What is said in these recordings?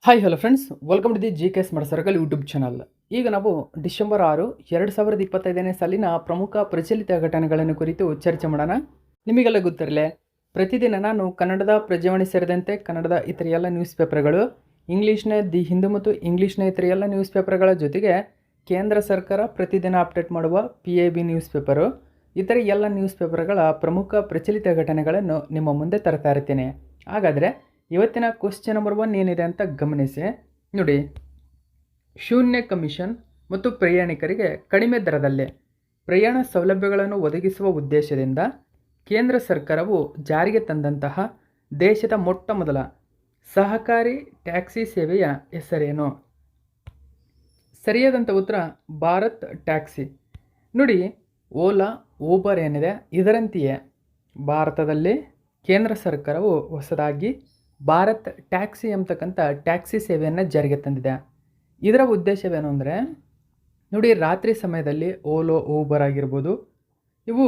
Hi hello friends, welcome to the G K smart circle YouTube channel. ಈಗ ನಾವು December 6, 2025ನೇ ಸಾಲಿನ ಪ್ರಮುಖ ಪ್ರಚಲಿತ ಘಟನೆಗಳನ್ನು ಕುರಿತು ಚರ್ಚೆ ಮಾಡೋಣ. ನಿಮಗೆಲ್ಲ ಗೊತ್ತಿರಲಿ, ಪ್ರತಿದಿನ ನಾನು ಕನ್ನಡದ ಪ್ರಜಾವಾಣಿ ಸೇರಿದಂತೆ ಕನ್ನಡದ ಇತರ ಎಲ್ಲ ನ್ಯೂಸ್ ಪೇಪರ್ಗಳು, ಇಂಗ್ಲೀಷ್ನ ದಿ ಹಿಂದೂ ಮತ್ತು ಇಂಗ್ಲೀಷ್ನ ಇತರ ಎಲ್ಲ ನ್ಯೂಸ್ ಪೇಪರ್ಗಳ ಜೊತೆಗೆ ಕೇಂದ್ರ ಸರ್ಕಾರ ಪ್ರತಿದಿನ ಅಪ್ಡೇಟ್ ಮಾಡುವ PIB ನ್ಯೂಸ್ ಪೇಪರು, ಇತರ ಎಲ್ಲ ನ್ಯೂಸ್ ಪೇಪರ್ಗಳ ಪ್ರಮುಖ ಪ್ರಚಲಿತ ಘಟನೆಗಳನ್ನು ನಿಮ್ಮ ಮುಂದೆ ತರ್ತಾ ಇರ್ತೀನಿ. ಹಾಗಾದರೆ ಇವತ್ತಿನ ಕ್ವಶ್ಚನ್ ನಂಬರ್ 1 ಏನಿದೆ ಅಂತ ಗಮನಿಸಿ. ನೋಡಿ, ಶೂನ್ಯ ಕಮಿಷನ್ ಮತ್ತು ಪ್ರಯಾಣಿಕರಿಗೆ ಕಡಿಮೆ ದರದಲ್ಲಿ ಪ್ರಯಾಣ ಸೌಲಭ್ಯಗಳನ್ನು ಒದಗಿಸುವ ಉದ್ದೇಶದಿಂದ ಕೇಂದ್ರ ಸರ್ಕಾರವು ಜಾರಿಗೆ ತಂದಂತಹ ದೇಶದ ಮೊಟ್ಟ ಮೊದಲ ಸಹಕಾರಿ ಟ್ಯಾಕ್ಸಿ ಸೇವೆಯ ಹೆಸರೇನು? ಸರಿಯಾದಂಥ ಉತ್ತರ ಭಾರತ್ ಟ್ಯಾಕ್ಸಿ. ನೋಡಿ, ಓಲಾ, ಊಬರ್ ಏನಿದೆ ಇದರಂತೆಯೇ ಭಾರತದಲ್ಲಿ ಕೇಂದ್ರ ಸರ್ಕಾರವು ಹೊಸದಾಗಿ ಭಾರತ್ ಟ್ಯಾಕ್ಸಿ ಎಂಬತಕ್ಕಂಥ ಟ್ಯಾಕ್ಸಿ ಸೇವೆಯನ್ನು ಜಾರಿಗೆ ತಂದಿದೆ. ಇದರ ಉದ್ದೇಶವೇನು ಅಂದರೆ, ನೋಡಿ, ರಾತ್ರಿ ಸಮಯದಲ್ಲಿ ಓಲೋ, ಊಬರ್ ಆಗಿರ್ಬೋದು, ಇವು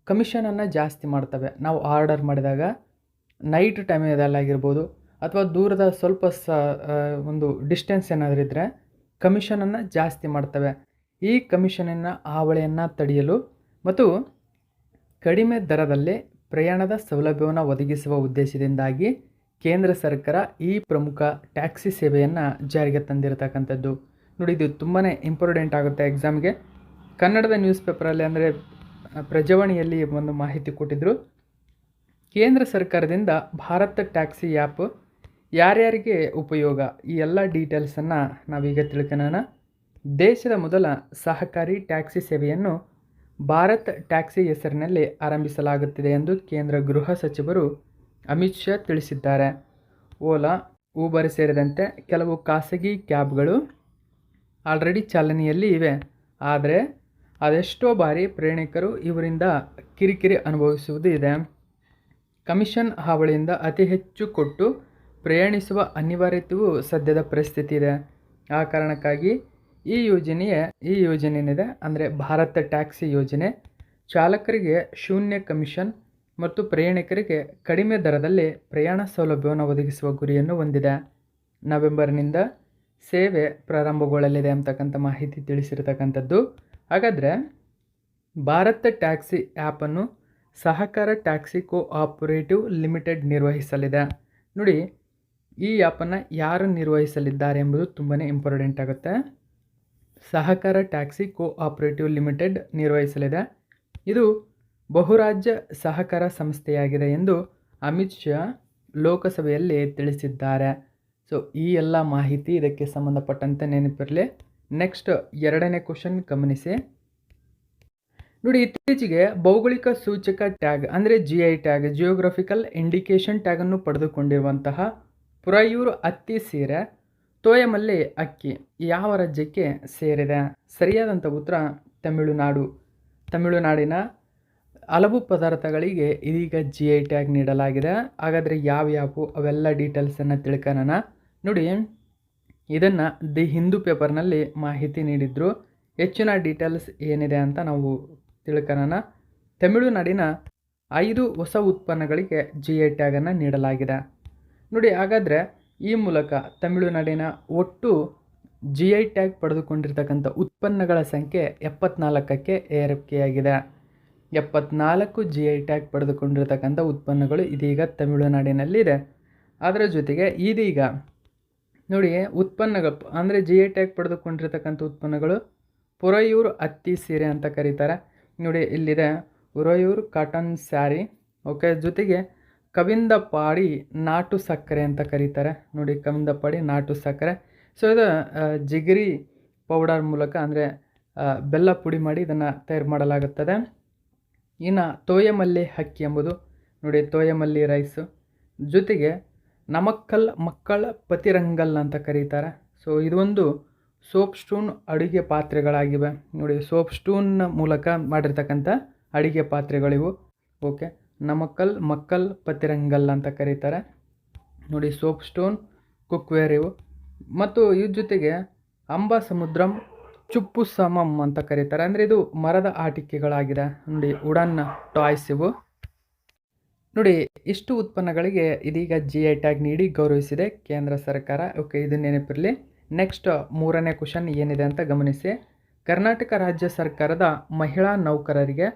ಕಮಿಷನನ್ನು ಜಾಸ್ತಿ ಮಾಡ್ತವೆ. ನಾವು ಆರ್ಡರ್ ಮಾಡಿದಾಗ ನೈಟ್ ಟೈಮದಲ್ಲಾಗಿರ್ಬೋದು ಅಥವಾ ದೂರದ ಸ್ವಲ್ಪ ಒಂದು ಡಿಸ್ಟೆನ್ಸ್ ಏನಾದರೂ ಇದ್ದರೆ ಕಮಿಷನನ್ನು ಜಾಸ್ತಿ ಮಾಡ್ತವೆ. ಈ ಕಮಿಷನಿನ ಹಾವಳಿಯನ್ನು ತಡೆಯಲು ಮತ್ತು ಕಡಿಮೆ ದರದಲ್ಲಿ ಪ್ರಯಾಣದ ಸೌಲಭ್ಯವನ್ನು ಒದಗಿಸುವ ಉದ್ದೇಶದಿಂದಾಗಿ ಕೇಂದ್ರ ಸರ್ಕಾರ ಈ ಪ್ರಮುಖ ಟ್ಯಾಕ್ಸಿ ಸೇವೆಯನ್ನು ಜಾರಿಗೆ ತಂದಿರತಕ್ಕಂಥದ್ದು. ನೋಡಿ, ಇದು ತುಂಬಾ ಇಂಪಾರ್ಟೆಂಟ್ ಆಗುತ್ತೆ ಎಕ್ಸಾಮ್ಗೆ. ಕನ್ನಡದ ನ್ಯೂಸ್ ಪೇಪರಲ್ಲಿ ಅಂದರೆ ಪ್ರಜಾವಾಣಿಯಲ್ಲಿ ಒಂದು ಮಾಹಿತಿ ಕೊಟ್ಟಿದ್ದರು. ಕೇಂದ್ರ ಸರ್ಕಾರದಿಂದ ಭಾರತ್ ಟ್ಯಾಕ್ಸಿ ಆ್ಯಪ್ ಯಾರ್ಯಾರಿಗೆ ಉಪಯೋಗ, ಈ ಎಲ್ಲ ಡೀಟೇಲ್ಸನ್ನು ನಾವೀಗ ತಿಳ್ಕೊಳ್ಳೋಣ. ದೇಶದ ಮೊದಲ ಸಹಕಾರಿ ಟ್ಯಾಕ್ಸಿ ಸೇವೆಯನ್ನು ಭಾರತ್ ಟ್ಯಾಕ್ಸಿ ಹೆಸರಿನಲ್ಲಿ ಆರಂಭಿಸಲಾಗುತ್ತಿದೆ ಎಂದು ಕೇಂದ್ರ ಗೃಹ ಸಚಿವರು ಅಮಿತ್ ಶಾ ತಿಳಿಸಿದ್ದಾರೆ. ಓಲಾ, ಊಬರ್ ಸೇರಿದಂತೆ ಕೆಲವು ಖಾಸಗಿ ಕ್ಯಾಬ್ಗಳು ಆಲ್ರೆಡಿ ಚಾಲನೆಯಲ್ಲಿ ಇವೆ. ಆದರೆ ಅದೆಷ್ಟೋ ಬಾರಿ ಪ್ರಯಾಣಿಕರು ಇವರಿಂದ ಕಿರಿಕಿರಿ ಅನುಭವಿಸುವುದು ಇದೆ. ಕಮಿಷನ್ ಹಾವಳಿಯಿಂದ ಅತಿ ಹೆಚ್ಚು ಕೊಟ್ಟು ಪ್ರಯಾಣಿಸುವ ಅನಿವಾರ್ಯತೆಯೂ ಸದ್ಯದ ಪರಿಸ್ಥಿತಿ ಇದೆ. ಆ ಕಾರಣಕ್ಕಾಗಿ ಈ ಯೋಜನೆಯಿದೆ ಅಂದರೆ ಭಾರತ ಟ್ಯಾಕ್ಸಿ ಯೋಜನೆ ಚಾಲಕರಿಗೆ ಶೂನ್ಯ ಕಮಿಷನ್ ಮತ್ತು ಪ್ರಯಾಣಿಕರಿಗೆ ಕಡಿಮೆ ದರದಲ್ಲಿ ಪ್ರಯಾಣ ಸೌಲಭ್ಯವನ್ನು ಒದಗಿಸುವ ಗುರಿಯನ್ನು ಹೊಂದಿದೆ. ನವೆಂಬರ್ನಿಂದ ಸೇವೆ ಪ್ರಾರಂಭಗೊಳ್ಳಲಿದೆ ಅಂತಕ್ಕಂಥ ಮಾಹಿತಿ ತಿಳಿಸಿರ್ತಕ್ಕಂಥದ್ದು. ಹಾಗಾದರೆ ಭಾರತ್ ಟ್ಯಾಕ್ಸಿ ಆ್ಯಪನ್ನು ಸಹಕಾರ ಟ್ಯಾಕ್ಸಿ ಕೋಆಪರೇಟಿವ್ ಲಿಮಿಟೆಡ್ ನಿರ್ವಹಿಸಲಿದೆ. ನೋಡಿ, ಈ ಆ್ಯಪನ್ನು ಯಾರು ನಿರ್ವಹಿಸಲಿದ್ದಾರೆ ಎಂಬುದು ತುಂಬಾ ಇಂಪಾರ್ಟೆಂಟ್ ಆಗುತ್ತೆ. ಸಹಕಾರ ಟ್ಯಾಕ್ಸಿ ಕೋಆಪರೇಟಿವ್ ಲಿಮಿಟೆಡ್ ನಿರ್ವಹಿಸಲಿದೆ. ಇದು ಬಹುರಾಜ್ಯ ಸಹಕಾರ ಸಂಸ್ಥೆಯಾಗಿದೆ ಎಂದು ಅಮಿತ್ ಶಾ ಲೋಕಸಭೆಯಲ್ಲಿ ತಿಳಿಸಿದ್ದಾರೆ. ಸೊ ಈ ಎಲ್ಲ ಮಾಹಿತಿ ಇದಕ್ಕೆ ಸಂಬಂಧಪಟ್ಟಂತೆ ನೆನಪಿರಲಿ. ನೆಕ್ಸ್ಟ್ 2ನೇ ಕ್ವಶನ್ ಗಮನಿಸಿ. ನೋಡಿ, ಇತ್ತೀಚೆಗೆ ಭೌಗೋಳಿಕ ಸೂಚಕ ಟ್ಯಾಗ್ ಅಂದರೆ GI ಟ್ಯಾಗ್, ಜಿಯೋಗ್ರಫಿಕಲ್ ಇಂಡಿಕೇಶನ್ ಟ್ಯಾಗನ್ನು ಪಡೆದುಕೊಂಡಿರುವಂತಹ ಪುರಯೂರು ಹತ್ತಿ ಸೀರೆ, ತೋಯಮಲ್ಲಿ ಅಕ್ಕಿ ಯಾವ ರಾಜ್ಯಕ್ಕೆ ಸೇರಿದೆ? ಸರಿಯಾದಂಥ ಉತ್ತರ ತಮಿಳುನಾಡಿನ ಹಲವು ಪದಾರ್ಥಗಳಿಗೆ ಇದೀಗ GI ಟ್ಯಾಗ್ ನೀಡಲಾಗಿದೆ. ಹಾಗಾದರೆ ಯಾವ್ಯಾವು ಅವೆಲ್ಲ ಡೀಟೇಲ್ಸನ್ನು ತಿಳ್ಕೊಳ್ಳೋಣ. ನೋಡಿ, ಇದನ್ನು ದಿ ಹಿಂದೂ ಪೇಪರ್ನಲ್ಲಿ ಮಾಹಿತಿ ನೀಡಿದ್ರು. ಹೆಚ್ಚಿನ ಡೀಟೇಲ್ಸ್ ಏನಿದೆ ಅಂತ ನಾವು ತಿಳ್ಕೊಳ್ಳೋಣ. ತಮಿಳುನಾಡಿನ 5 ಹೊಸ ಉತ್ಪನ್ನಗಳಿಗೆ GI ಟ್ಯಾಗನ್ನು ನೀಡಲಾಗಿದೆ. ನೋಡಿ, ಹಾಗಾದರೆ ಈ ಮೂಲಕ ತಮಿಳುನಾಡಿನ ಒಟ್ಟು GI ಟ್ಯಾಗ್ ಪಡೆದುಕೊಂಡಿರ್ತಕ್ಕಂಥ ಉತ್ಪನ್ನಗಳ ಸಂಖ್ಯೆ 74ಕ್ಕೆ ಏರಿಕೆಯಾಗಿದೆ. 74 GI ಟ್ಯಾಗ್ ಪಡೆದುಕೊಂಡಿರ್ತಕ್ಕಂಥ ಉತ್ಪನ್ನಗಳು ಇದೀಗ ತಮಿಳುನಾಡಿನಲ್ಲಿದೆ. ಅದರ ಜೊತೆಗೆ ಇದೀಗ ನೋಡಿ, ಉತ್ಪನ್ನಗಳು ಅಂದರೆ GI ಟ್ಯಾಗ್ ಪಡೆದುಕೊಂಡಿರ್ತಕ್ಕಂಥ ಉತ್ಪನ್ನಗಳು ಪುರಯೂರು ಹತ್ತಿ ಸೀರೆ ಅಂತ ಕರೀತಾರೆ. ನೋಡಿ, ಇಲ್ಲಿದೆ ಪುರಯೂರು ಕಾಟನ್ ಸ್ಯಾರಿ. ಓಕೆ, ಜೊತೆಗೆ ಕವಿಂದಪಾಡಿ ನಾಟು ಸಕ್ಕರೆ ಅಂತ ಕರೀತಾರೆ. ನೋಡಿ, ಕವಿಂದಪಾಡಿ ನಾಟು ಸಕ್ಕರೆ. ಸೊ ಇದು ಜಿಗರಿ ಪೌಡರ್ ಮೂಲಕ ಅಂದರೆ ಬೆಲ್ಲ ಪುಡಿ ಮಾಡಿ ಇದನ್ನು ತಯಾರು ಮಾಡಲಾಗುತ್ತದೆ. ಇನ್ನು ತೋಯಮಲ್ಲಿ ಅಕ್ಕಿ ಎಂಬುದು ನೋಡಿ, ತೋಯಮಲ್ಲಿ ರೈಸು, ಜೊತೆಗೆ ನಮಕ್ಕಲ್ ಮಕ್ಕಳ ಪತಿರಂಗಲ್ ಅಂತ ಕರೀತಾರೆ. ಸೊ ಇದೊಂದು ಸೋಪ್ ಸ್ಟೂನ್ ಅಡುಗೆ ಪಾತ್ರೆಗಳಾಗಿವೆ. ನೋಡಿ, ಸೋಪ್ ಸ್ಟೂನ್ ಮೂಲಕ ಮಾಡಿರ್ತಕ್ಕಂಥ ಅಡುಗೆ ಪಾತ್ರೆಗಳಿವು. ಓಕೆ, ಮಕ್ಕಲ್ ಪತಿರಂಗಲ್ ಅಂತ ಕರೀತಾರೆ. ನೋಡಿ, ಸೋಪ್ ಸ್ಟೂನ್ ಕುಕ್ವೇರ್ ಇವು. ಮತ್ತು ಇದ್ರ ಜೊತೆಗೆ ಅಂಬಾ ಸಮುದ್ರಂ ಚುಪ್ಪು ಸಮಮ್ ಅಂತ ಕರೀತಾರೆ. ಅಂದರೆ ಇದು ಮರದ ಆಟಿಕೆಗಳಾಗಿದೆ. ನೋಡಿ, ವುಡನ್ ಟಾಯ್ಸ್ ಇವು. ನೋಡಿ, ಇಷ್ಟು ಉತ್ಪನ್ನಗಳಿಗೆ ಇದೀಗ GI ಟ್ಯಾಗ್ ನೀಡಿ ಗೌರವಿಸಿದೆ ಕೇಂದ್ರ ಸರ್ಕಾರ. ಓಕೆ, ಇದು ನೆನಪಿರಲಿ. ನೆಕ್ಸ್ಟ್ 3ನೇ ಕ್ವಶನ್ ಏನಿದೆ ಅಂತ ಗಮನಿಸಿ. ಕರ್ನಾಟಕ ರಾಜ್ಯ ಸರ್ಕಾರದ ಮಹಿಳಾ ನೌಕರರಿಗೆ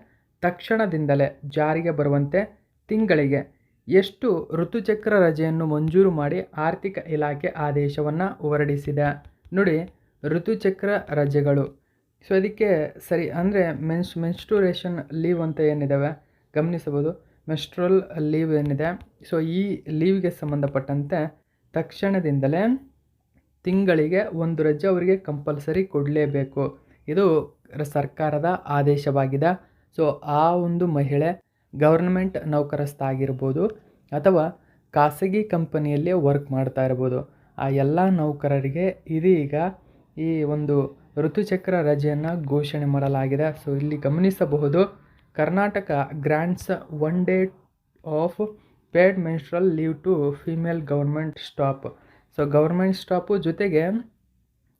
ತಕ್ಷಣದಿಂದಲೇ ಜಾರಿಗೆ ಬರುವಂತೆ ತಿಂಗಳಿಗೆ ಎಷ್ಟು ಋತುಚಕ್ರ ರಜೆಯನ್ನು ಮಂಜೂರು ಮಾಡಿ ಆರ್ಥಿಕ ಇಲಾಖೆ ಆದೇಶವನ್ನು ಹೊರಡಿಸಿದೆ? ನೋಡಿ, ಋತುಚಕ್ರ ರಜೆಗಳು. ಸೊ ಇದಕ್ಕೆ ಸರಿ ಅಂದರೆ ಮೆನ್ಸ್ಟ್ರುರೇಷನ್ ಲೀವ್ ಅಂತ ಏನಿದ್ದಾವೆ ಗಮನಿಸಬಹುದು. ಮೆನ್ಸ್ಟ್ರಲ್ ಲೀವ್ ಏನಿದೆ, ಸೊ ಈ ಲೀವ್ಗೆ ಸಂಬಂಧಪಟ್ಟಂತೆ ತಕ್ಷಣದಿಂದಲೇ ತಿಂಗಳಿಗೆ 1 ರಜೆ ಅವರಿಗೆ ಕಂಪಲ್ಸರಿ ಕೊಡಲೇಬೇಕು. ಇದು ಸರ್ಕಾರದ ಆದೇಶವಾಗಿದೆ. ಸೊ ಆ ಒಂದು ಮಹಿಳೆ ಗೌರ್ನಮೆಂಟ್ ನೌಕರಸ್ಥ ಆಗಿರ್ಬೋದು ಅಥವಾ ಖಾಸಗಿ ಕಂಪನಿಯಲ್ಲಿ ವರ್ಕ್ ಮಾಡ್ತಾ ಇರ್ಬೋದು. ಆ ಎಲ್ಲ ನೌಕರರಿಗೆ ಇದೀಗ ಈ ಒಂದು ಋತುಚಕ್ರ ರಜೆಯನ್ನು ಘೋಷಣೆ ಮಾಡಲಾಗಿದೆ. ಸೊ ಇಲ್ಲಿ ಗಮನಿಸಬಹುದು, Karnataka grants 1 day of paid menstrual leave to female government staff. So government staff ಜೊತೆಗೆ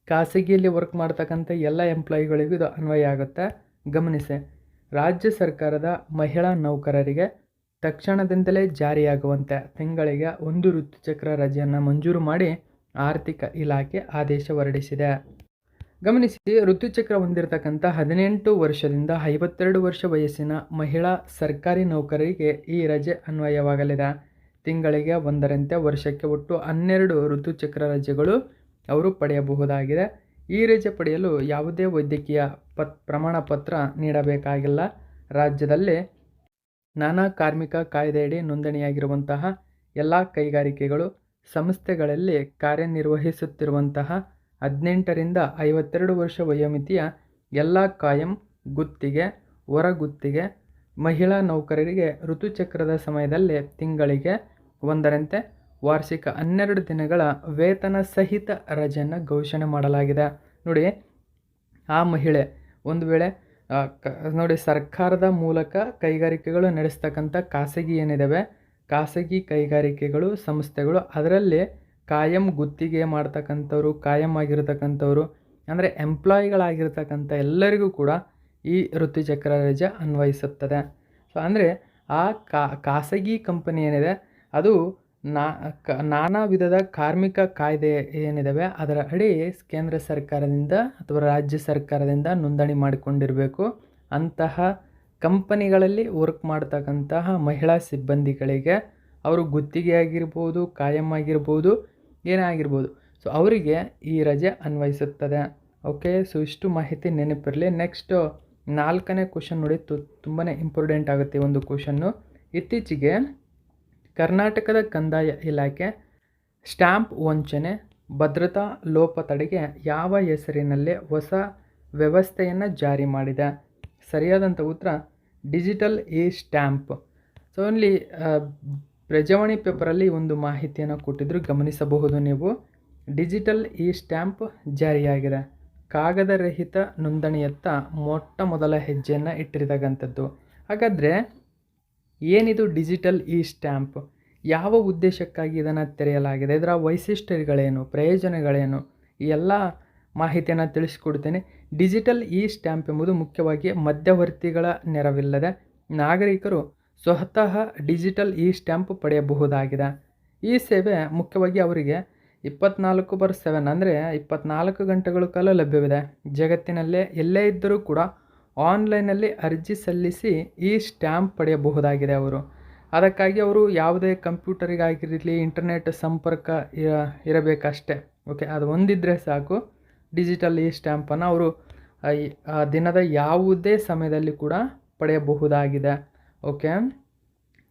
ಖಾಸಗಿಯಲ್ಲಿ ವರ್ಕ್ ಮಾಡ್ತಕ್ಕಂಥ ಎಲ್ಲ ಎಂಪ್ಲಾಯಿಗಳಿಗೂ ಇದು ಅನ್ವಯ ಆಗುತ್ತೆ. ಗಮನಿಸಿ, ರಾಜ್ಯ ಸರ್ಕಾರದ ಮಹಿಳಾ ನೌಕರರಿಗೆ ತಕ್ಷಣದಿಂದಲೇ ಜಾರಿಯಾಗುವಂತೆ ತಿಂಗಳಿಗೆ 1 ಋತುಚಕ್ರ ರಜೆಯನ್ನು ಮಂಜೂರು ಮಾಡಿ ಆರ್ಥಿಕ ಇಲಾಖೆ ಆದೇಶ ಹೊರಡಿಸಿದೆ. ಗಮನಿಸಿ, ಋತುಚಕ್ರ ಹೊಂದಿರತಕ್ಕಂಥ 18 ವರ್ಷದಿಂದ 52 ವರ್ಷ ವಯಸ್ಸಿನ ಮಹಿಳಾ ಸರ್ಕಾರಿ ನೌಕರರಿಗೆ ಈ ರಜೆ ಅನ್ವಯವಾಗಲಿದೆ. ತಿಂಗಳಿಗೆ 1ರಂತೆ ವರ್ಷಕ್ಕೆ ಒಟ್ಟು 12 ಋತುಚಕ್ರ ರಜೆಗಳು ಅವರು ಪಡೆಯಬಹುದಾಗಿದೆ. ಈ ರಜೆ ಪಡೆಯಲು ಯಾವುದೇ ವೈದ್ಯಕೀಯ ಪ್ರಮಾಣ ಪತ್ರ ನೀಡಬೇಕಾಗಿಲ್ಲ. ರಾಜ್ಯದಲ್ಲಿ ನಾನಾ ಕಾರ್ಮಿಕ ಕಾಯ್ದೆಯಡಿ ನೋಂದಣಿಯಾಗಿರುವಂತಹ ಎಲ್ಲ ಕೈಗಾರಿಕೆಗಳು, ಸಂಸ್ಥೆಗಳಲ್ಲಿ ಕಾರ್ಯನಿರ್ವಹಿಸುತ್ತಿರುವಂತಹ 18ರಿಂದ 52 ವರ್ಷ ವಯೋಮಿತಿಯ ಎಲ್ಲ ಕಾಯಂ, ಗುತ್ತಿಗೆ, ಹೊರಗುತ್ತಿಗೆ ಮಹಿಳಾ ನೌಕರರಿಗೆ ಋತುಚಕ್ರದ ಸಮಯದಲ್ಲಿ ತಿಂಗಳಿಗೆ 1ರಂತೆ ವಾರ್ಷಿಕ 12 ದಿನಗಳ ವೇತನ ಸಹಿತ ರಜೆಯನ್ನು ಘೋಷಣೆ ಮಾಡಲಾಗಿದೆ. ನೋಡಿ, ಆ ಮಹಿಳೆ ಒಂದು ವೇಳೆ ನೋಡಿ ಸರ್ಕಾರದ ಮೂಲಕ ಕೈಗಾರಿಕೆಗಳು ನಡೆಸ್ತಕ್ಕಂಥ ಖಾಸಗಿ ಏನಿದ್ದಾವೆ, ಖಾಸಗಿ ಕೈಗಾರಿಕೆಗಳು, ಸಂಸ್ಥೆಗಳು, ಅದರಲ್ಲಿ ಕಾಯಂ ಗುತ್ತಿಗೆ ಮಾಡ್ತಕ್ಕಂಥವ್ರು, ಕಾಯಂ ಆಗಿರತಕ್ಕಂಥವ್ರು ಅಂದರೆ ಎಂಪ್ಲಾಯಿಗಳಾಗಿರ್ತಕ್ಕಂಥ ಎಲ್ಲರಿಗೂ ಕೂಡ ಈ ಋತುಚಕ್ರ ರಜೆ ಅನ್ವಯಿಸುತ್ತದೆ. ಸೊ ಅಂದರೆ ಆ ಖಾಸಗಿ ಕಂಪನಿ ಏನಿದೆ ಅದು ನಾನಾ ವಿಧದ ಕಾರ್ಮಿಕ ಕಾಯ್ದೆ ಏನಿದ್ದಾವೆ ಅದರ ಅಡಿ ಕೇಂದ್ರ ಸರ್ಕಾರದಿಂದ ಅಥವಾ ರಾಜ್ಯ ಸರ್ಕಾರದಿಂದ ನೋಂದಣಿ ಮಾಡಿಕೊಂಡಿರಬೇಕು. ಅಂತಹ ಕಂಪನಿಗಳಲ್ಲಿ ವರ್ಕ್ ಮಾಡ್ತಕ್ಕಂತಹ ಮಹಿಳಾ ಸಿಬ್ಬಂದಿಗಳಿಗೆ ಅವರು ಗುತ್ತಿಗೆ ಆಗಿರ್ಬೋದು, ಕಾಯಂ ಆಗಿರ್ಬೋದು, ಏನೇ ಆಗಿರ್ಬೋದು, ಸೊ ಅವರಿಗೆ ಈ ರಜೆ ಅನ್ವಯಿಸುತ್ತದೆ. ಓಕೆ, ಸೊ ಇಷ್ಟು ಮಾಹಿತಿ ನೆನಪಿರಲಿ. ನೆಕ್ಸ್ಟ್ 4ನೇ ಕ್ವಶನ್ ನೋಡಿ, ತುಂಬಾ ಇಂಪಾರ್ಟೆಂಟ್ ಆಗುತ್ತೆ ಈ ಒಂದು ಕ್ವಶನ್ನು. ಇತ್ತೀಚೆಗೆ ಕರ್ನಾಟಕದ ಕಂದಾಯ ಇಲಾಖೆ ಸ್ಟ್ಯಾಂಪ್ ವಂಚನೆ, ಭದ್ರತಾ ಲೋಪ ತಡೆಗೆ ಯಾವ ಹೆಸರಿನಲ್ಲಿ ಹೊಸ ವ್ಯವಸ್ಥೆಯನ್ನು ಜಾರಿ ಮಾಡಿದೆ? ಸರಿಯಾದಂಥ ಉತ್ತರ ಡಿಜಿಟಲ್ ಇ ಸ್ಟ್ಯಾಂಪ್. ಸೊ ಇಲ್ಲಿ ಪ್ರಜಾವಾಣಿ ಪೇಪರಲ್ಲಿ ಒಂದು ಮಾಹಿತಿಯನ್ನು ಕೊಟ್ಟಿದ್ರು, ಗಮನಿಸಬಹುದು ನೀವು. ಡಿಜಿಟಲ್ ಇ ಸ್ಟ್ಯಾಂಪ್ ಜಾರಿಯಾಗಿದೆ. ಕಾಗದ ರಹಿತ ನೋಂದಣಿಯತ್ತ ಮೊಟ್ಟ ಮೊದಲ ಹೆಜ್ಜೆಯನ್ನು ಇಟ್ಟಿರ್ತಕ್ಕಂಥದ್ದು. ಹಾಗಾದರೆ ಏನಿದು ಡಿಜಿಟಲ್ ಇ ಸ್ಟ್ಯಾಂಪ್? ಯಾವ ಉದ್ದೇಶಕ್ಕಾಗಿ ಇದನ್ನು ತೆರೆಯಲಾಗಿದೆ? ಇದರ ವೈಶಿಷ್ಟ್ಯಗಳೇನು, ಪ್ರಯೋಜನಗಳೇನು? ಈ ಎಲ್ಲ ಮಾಹಿತಿಯನ್ನು ತಿಳಿಸ್ಕೊಡ್ತೇನೆ. ಡಿಜಿಟಲ್ ಇ ಸ್ಟ್ಯಾಂಪ್ ಎಂಬುದು ಮುಖ್ಯವಾಗಿ ಮಧ್ಯವರ್ತಿಗಳ ನೆರವಿಲ್ಲದೆ ನಾಗರಿಕರು ಸ್ವತಃ ಡಿಜಿಟಲ್ ಇ ಸ್ಟ್ಯಾಂಪ್ ಪಡೆಯಬಹುದಾಗಿದೆ. ಈ ಸೇವೆ ಮುಖ್ಯವಾಗಿ ಅವರಿಗೆ 24/7 ಅಂದರೆ 24 ಗಂಟೆಗಳ ಕಾಲ ಲಭ್ಯವಿದೆ. ಜಗತ್ತಿನಲ್ಲೇ ಎಲ್ಲೇ ಇದ್ದರೂ ಕೂಡ ಆನ್ಲೈನಲ್ಲಿ ಅರ್ಜಿ ಸಲ್ಲಿಸಿ ಈ ಸ್ಟ್ಯಾಂಪ್ ಪಡೆಯಬಹುದಾಗಿದೆ ಅವರು. ಅದಕ್ಕಾಗಿ ಅವರು ಯಾವುದೇ ಕಂಪ್ಯೂಟರಿಗಾಗಿರಲಿ ಇಂಟರ್ನೆಟ್ ಸಂಪರ್ಕ ಇರಬೇಕಷ್ಟೇ. ಓಕೆ, ಅದು ಒಂದಿದ್ದರೆ ಸಾಕು. ಡಿಜಿಟಲ್ ಇ ಸ್ಟ್ಯಾಂಪನ್ನು ಅವರು ದಿನದ ಯಾವುದೇ ಸಮಯದಲ್ಲಿ ಕೂಡ ಪಡೆಯಬಹುದಾಗಿದೆ. ಓಕೆ,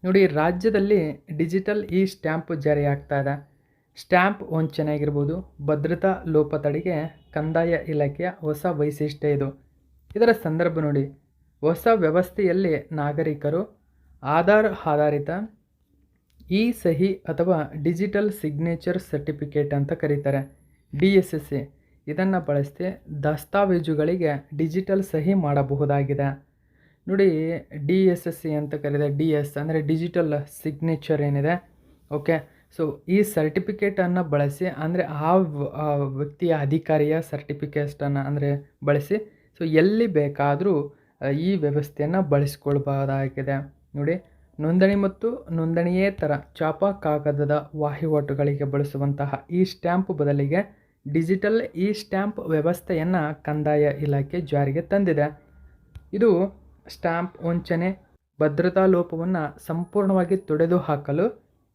ನೋಡಿ, ರಾಜ್ಯದಲ್ಲಿ ಡಿಜಿಟಲ್ ಇ ಸ್ಟ್ಯಾಂಪ್ ಜಾರಿಯಾಗ್ತಾ ಇದೆ. ಸ್ಟ್ಯಾಂಪ್ ವಂಚನೆ ಆಗಿರ್ಬೋದು, ಭದ್ರತಾ ಲೋಪ ತಡೆಗೆ ಕಂದಾಯ ಇಲಾಖೆಯ ಹೊಸ ವೈಶಿಷ್ಟ್ಯ ಇದು. ಇದರ ಸಂದರ್ಭ ನೋಡಿ, ಹೊಸ ವ್ಯವಸ್ಥೆಯಲ್ಲಿ ನಾಗರಿಕರು ಆಧಾರ್ ಆಧಾರಿತ ಇ ಸಹಿ ಅಥವಾ ಡಿಜಿಟಲ್ ಸಿಗ್ನೇಚರ್ ಸರ್ಟಿಫಿಕೇಟ್ ಅಂತ ಕರೀತಾರೆ, DSSC, ಇದನ್ನು ಬಳಸಿ ದಸ್ತಾವೇಜುಗಳಿಗೆ ಡಿಜಿಟಲ್ ಸಹಿ ಮಾಡಬಹುದಾಗಿದೆ. ನೋಡಿ, DSSC ಅಂತ ಕರೀತಾರೆ. DS ಅಂದರೆ ಡಿಜಿಟಲ್ ಸಿಗ್ನೇಚರ್ ಏನಿದೆ. ಓಕೆ, ಸೊ ಈ ಸರ್ಟಿಫಿಕೇಟನ್ನು ಬಳಸಿ ಅಂದರೆ ಆ ವ್ಯಕ್ತಿಯ ಅಧಿಕಾರಿಯ ಸರ್ಟಿಫಿಕೇಟನ್ನು ಅಂದರೆ ಬಳಸಿ ಸೊ ಎಲ್ಲಿ ಬೇಕಾದರೂ ಈ ವ್ಯವಸ್ಥೆಯನ್ನು ಬಳಸ್ಕೊಳ್ಬಹುದಾಗಿದೆ. ನೋಡಿ, ನೋಂದಣಿ ಮತ್ತು ನೋಂದಣಿಯೇತರ ಛಾಪಾ ಕಾಗದದ ವಹಿವಾಟುಗಳಿಗೆ ಬಳಸುವಂತಹ ಈ ಸ್ಟ್ಯಾಂಪ್ ಬದಲಿಗೆ ಡಿಜಿಟಲ್ ಇ ಸ್ಟ್ಯಾಂಪ್ ವ್ಯವಸ್ಥೆಯನ್ನು ಕಂದಾಯ ಇಲಾಖೆ ಜಾರಿಗೆ ತಂದಿದೆ. ಇದು ಸ್ಟ್ಯಾಂಪ್ ವಂಚನೆ, ಭದ್ರತಾ ಲೋಪವನ್ನು ಸಂಪೂರ್ಣವಾಗಿ ತೊಡೆದುಹಾಕಲು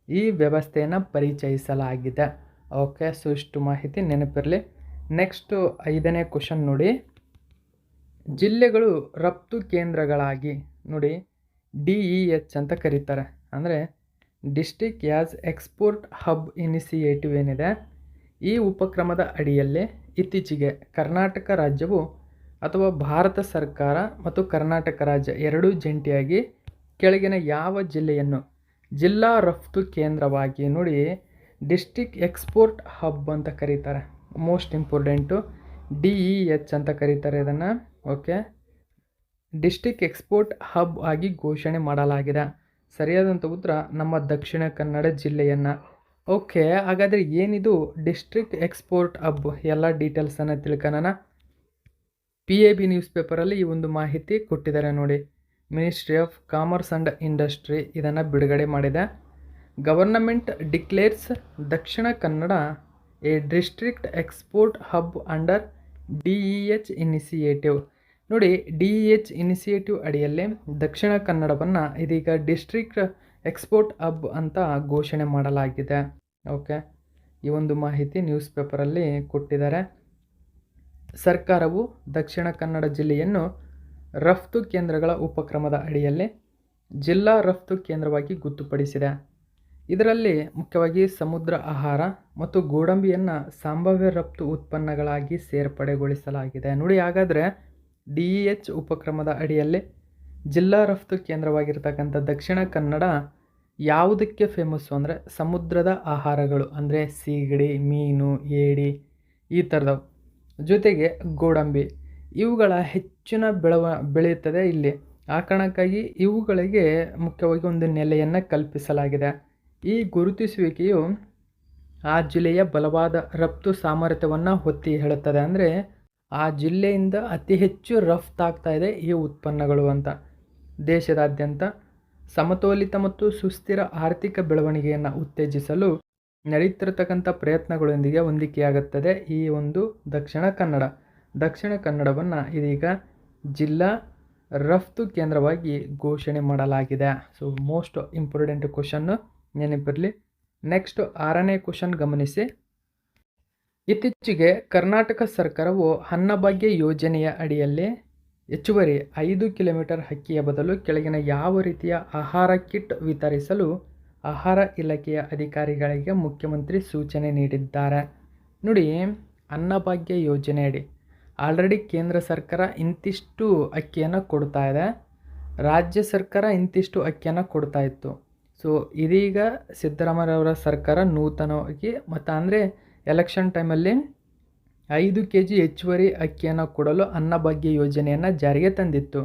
ಈ ವ್ಯವಸ್ಥೆಯನ್ನು ಪರಿಚಯಿಸಲಾಗಿದೆ. ಓಕೆ, ಸೊ ಇಷ್ಟು ಮಾಹಿತಿ ನೆನಪಿರಲಿ. ನೆಕ್ಸ್ಟು 5ನೇ ಕ್ವಶನ್ ನೋಡಿ. ಜಿಲ್ಲೆಗಳು ರಫ್ತು ಕೇಂದ್ರಗಳಾಗಿ ನೋಡಿ DEH ಅಂತ ಕರೀತಾರೆ. ಅಂದರೆ district as export hub initiative ಏನಿದೆ, ಈ ಉಪಕ್ರಮದ ಅಡಿಯಲ್ಲಿ ಇತ್ತೀಚೆಗೆ ಕರ್ನಾಟಕ ರಾಜ್ಯವು ಅಥವಾ ಭಾರತ ಸರ್ಕಾರ ಮತ್ತು ಕರ್ನಾಟಕ ರಾಜ್ಯ ಎರಡೂ ಜಂಟಿಯಾಗಿ ಕೆಳಗಿನ ಯಾವ ಜಿಲ್ಲೆಯನ್ನು ಜಿಲ್ಲಾ ರಫ್ತು ಕೇಂದ್ರವಾಗಿ ನೋಡಿ ಡಿಸ್ಟ್ರಿಕ್ಟ್ ಎಕ್ಸ್ಪೋರ್ಟ್ ಹಬ್ ಅಂತ ಕರೀತಾರೆ. ಮೋಸ್ಟ್ ಇಂಪಾರ್ಟೆಂಟು DEH ಅಂತ ಕರೀತಾರೆ ಇದನ್ನು. ಓಕೆ, ಡಿಸ್ಟ್ರಿಕ್ಟ್ ಎಕ್ಸ್ಪೋರ್ಟ್ ಹಬ್ ಆಗಿ ಘೋಷಣೆ ಮಾಡಲಾಗಿದೆ. ಸರಿಯಾದಂಥ ಉತ್ತರ ನಮ್ಮ ದಕ್ಷಿಣ ಕನ್ನಡ ಜಿಲ್ಲೆಯನ್ನು. ಓಕೆ, ಹಾಗಾದರೆ ಏನಿದು ಡಿಸ್ಟ್ರಿಕ್ಟ್ ಎಕ್ಸ್ಪೋರ್ಟ್ ಹಬ್, ಎಲ್ಲ ಡೀಟೇಲ್ಸನ್ನು ತಿಳ್ಕೊಳ್ಳೋಣ. PAB ನ್ಯೂಸ್ ಪೇಪರಲ್ಲಿ ಈ ಒಂದು ಮಾಹಿತಿ ಕೊಟ್ಟಿದ್ದಾರೆ ನೋಡಿ. Ministry of commerce and industry ಇದನ್ನು ಬಿಡುಗಡೆ ಮಾಡಿದೆ. Government declares Dakshina Kannada A district export hub under DEH initiative. ನೋಡಿ, DEH ಇನಿಷಿಯೇಟಿವ್ ಅಡಿಯಲ್ಲಿ ದಕ್ಷಿಣ ಕನ್ನಡವನ್ನು ಇದೀಗ ಡಿಸ್ಟ್ರಿಕ್ಟ್ ಎಕ್ಸ್ಪೋರ್ಟ್ ಹಬ್ ಅಂತ ಘೋಷಣೆ ಮಾಡಲಾಗಿದೆ. ಓಕೆ, ಈ ಒಂದು ಮಾಹಿತಿ ನ್ಯೂಸ್ ಪೇಪರಲ್ಲಿ ಕೊಟ್ಟಿದ್ದಾರೆ. ಸರ್ಕಾರವು ದಕ್ಷಿಣ ಕನ್ನಡ ಜಿಲ್ಲೆಯನ್ನು ರಫ್ತು ಕೇಂದ್ರಗಳ ಉಪಕ್ರಮದ ಅಡಿಯಲ್ಲಿ ಜಿಲ್ಲಾ ರಫ್ತು ಕೇಂದ್ರವಾಗಿ ಗೊತ್ತುಪಡಿಸಿದೆ. ಇದರಲ್ಲಿ ಮುಖ್ಯವಾಗಿ ಸಮುದ್ರ ಆಹಾರ ಮತ್ತು ಗೋಡಂಬಿಯನ್ನು ಸಂಭಾವ್ಯ ರಫ್ತು ಉತ್ಪನ್ನಗಳಾಗಿ ಸೇರ್ಪಡೆಗೊಳಿಸಲಾಗಿದೆ. ನೋಡಿ, ಹಾಗಾದರೆ DEH ಉಪಕ್ರಮದ ಅಡಿಯಲ್ಲಿ ಜಿಲ್ಲಾ ರಫ್ತು ಕೇಂದ್ರವಾಗಿರ್ತಕ್ಕಂಥ ದಕ್ಷಿಣ ಕನ್ನಡ ಯಾವುದಕ್ಕೆ ಫೇಮಸ್ಸು ಅಂದರೆ ಸಮುದ್ರದ ಆಹಾರಗಳು, ಅಂದರೆ ಸೀಗಡಿ, ಮೀನು, ಏಡಿ ಈ ಥರದವು, ಜೊತೆಗೆ ಗೋಡಂಬಿ ಇವುಗಳ ಹೆಚ್ಚಿನ ಬೆಳೆಯುತ್ತದೆ ಇಲ್ಲಿ. ಆ ಕಾರಣಕ್ಕಾಗಿ ಇವುಗಳಿಗೆ ಮುಖ್ಯವಾಗಿ ಒಂದು ನೆಲೆಯನ್ನು ಕಲ್ಪಿಸಲಾಗಿದೆ. ಈ ಗುರುತಿಸುವಿಕೆಯು ಆ ಜಿಲ್ಲೆಯ ಬಲವಾದ ರಫ್ತು ಸಾಮರ್ಥ್ಯವನ್ನು ಒತ್ತಿ ಹೇಳುತ್ತದೆ. ಅಂದರೆ ಆ ಜಿಲ್ಲೆಯಿಂದ ಅತಿ ಹೆಚ್ಚು ರಫ್ತಾಗ್ತಾ ಇದೆ ಈ ಉತ್ಪನ್ನಗಳು ಅಂತ. ದೇಶದಾದ್ಯಂತ ಸಮತೋಲಿತ ಮತ್ತು ಸುಸ್ಥಿರ ಆರ್ಥಿಕ ಬೆಳವಣಿಗೆಯನ್ನು ಉತ್ತೇಜಿಸಲು ನಡೆಯುತ್ತಿರತಕ್ಕಂಥ ಪ್ರಯತ್ನಗಳೊಂದಿಗೆ ಹೊಂದಿಕೆಯಾಗುತ್ತದೆ ಈ ಒಂದು ದಕ್ಷಿಣ ಕನ್ನಡವನ್ನು ಇದೀಗ ಜಿಲ್ಲಾ ರಫ್ತು ಕೇಂದ್ರವಾಗಿ ಘೋಷಣೆ ಮಾಡಲಾಗಿದೆ. ಸೊ ಮೋಸ್ಟ್ ಇಂಪಾರ್ಟೆಂಟ್ ಕ್ವಶನ್ನು ನೆನಪಿರಲಿ. ನೆಕ್ಸ್ಟ್ 6ನೇ ಕ್ವಶನ್ ಗಮನಿಸಿ. ಇತ್ತೀಚೆಗೆ ಕರ್ನಾಟಕ ಸರ್ಕಾರವು ಅನ್ನಭಾಗ್ಯ ಯೋಜನೆಯ ಅಡಿಯಲ್ಲಿ ಹೆಚ್ಚುವರಿ 5 ಕಿಲೋಮೀಟರ್ ಅಕ್ಕಿಯ ಬದಲು ಕೆಳಗಿನ ಯಾವ ರೀತಿಯ ಆಹಾರ ಕಿಟ್ ವಿತರಿಸಲು ಆಹಾರ ಇಲಾಖೆಯ ಅಧಿಕಾರಿಗಳಿಗೆ ಮುಖ್ಯಮಂತ್ರಿ ಸೂಚನೆ ನೀಡಿದ್ದಾರೆ. ನೋಡಿ, ಅನ್ನಭಾಗ್ಯ ಯೋಜನೆಯಡಿ ಆಲ್ರೆಡಿ ಕೇಂದ್ರ ಸರ್ಕಾರ ಇಂತಿಷ್ಟು ಅಕ್ಕಿಯನ್ನು ಕೊಡ್ತಾ ಇದೆ, ರಾಜ್ಯ ಸರ್ಕಾರ ಇಂತಿಷ್ಟು ಅಕ್ಕಿಯನ್ನು ಕೊಡ್ತಾ ಇತ್ತು. ಸೊ ಇದೀಗ ಸಿದ್ದರಾಮಯ್ಯವರ ಸರ್ಕಾರ ನೂತನವಾಗಿ ಮತ್ತು ಅಂದರೆ ಎಲೆಕ್ಷನ್ ಟೈಮಲ್ಲಿ 5 kg ಹೆಚ್ಚುವರಿ ಅಕ್ಕಿಯನ್ನು ಕೊಡಲು ಅನ್ನಭಾಗ್ಯ ಯೋಜನೆಯನ್ನು ಜಾರಿಗೆ ತಂದಿತ್ತು.